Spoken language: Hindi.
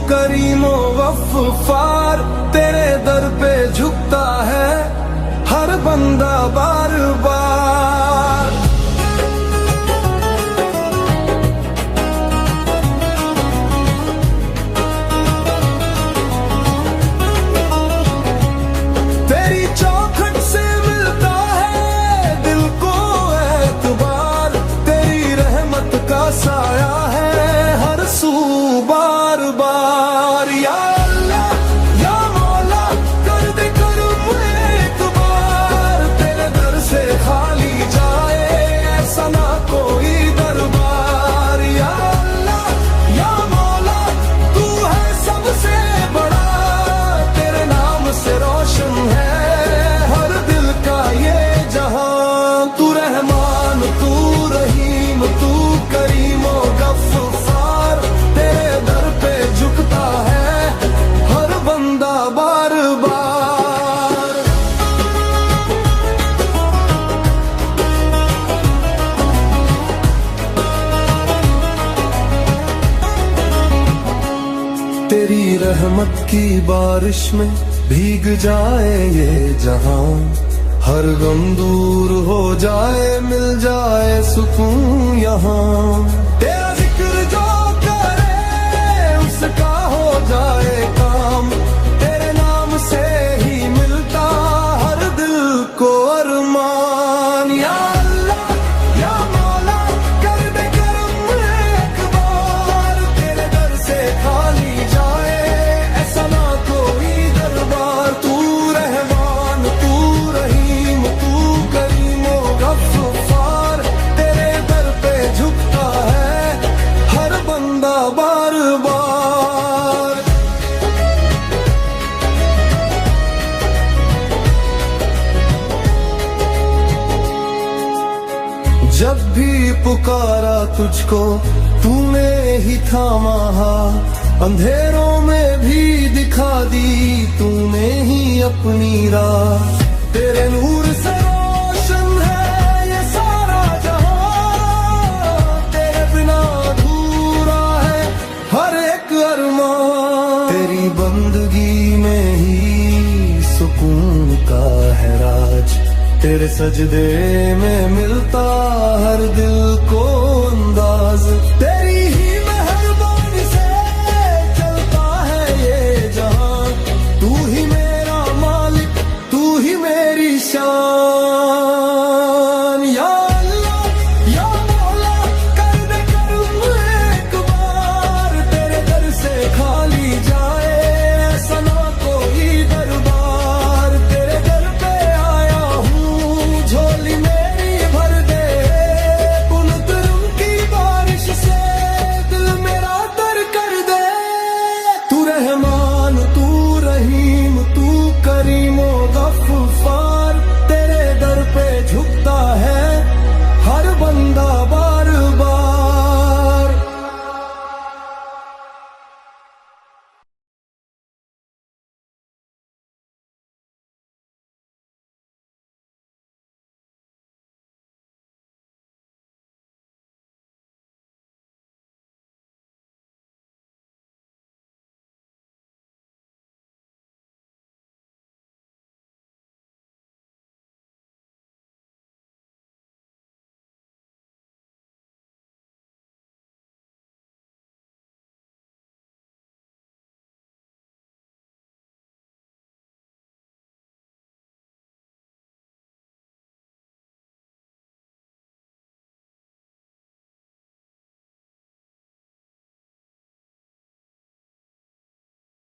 करीमो गफ्फार, तेरे दर पे झुकता है हर बंदा बार बार। तेरी चौखट से मिलता है दिल को एतबार, तेरी रहमत का साया है हर सू बार बार। या अल्लाह या मौला कर दे करम एक बार, तेरे दर से खाली जाए ऐसा ना कोई दरबार। या अल्लाह या मौला तू है सबसे बड़ा, तेरे नाम से रोशन है हर दिल का ये जहां। तू रहमान तू रहीम तू करीमो गफ्फार, तेरे दर पे झुकता है हर बंदा बार बार। तेरी रहमत की बारिश में भीग जाए ये जहां, हर गम दूर हो जाए मिल जाए सुकून यहाँ। तेरा जिक्र जो करे उसका हो जाए काम, तेरे नाम से ही मिलता हर दिल को अरमान। या अल्लाह या मौला कर दे करम एक बार, तेरे दर से खाली जाए ऐसा ना कोई दरबार। तू रहमान तू रहीम तू करीमो गफ्फार, तेरे दर पे झुकता है हर बंदा बार बार। जब भी पुकारा तुझको तूने ही थामा हाथ, अंधेरों में भी दिखा दी तूने ही अपनी राह। तेरे नूर से रोशन है ये सारा जहां, तेरे बिना अधूरा है हर एक अरमान। तेरी बंदगी में ही सुकून का है राज, तेरे सजदे में मिलता हर दिल को अंदाज। तेरी ही मेहरबानी से चलता है ये जहां, तू ही मेरा मालिक तू ही मेरी शान। या अल्लाह या मौला कर दे करम एक बार, तेरे दर से खाली जाए ऐसा ना कोई दरबार। तेरे दर पे आया हूँ झोली मेरी भर दे, पुन करम की बारिश से दिल मेरा तर कर दे। तू रहमान तू रहीम तू करीम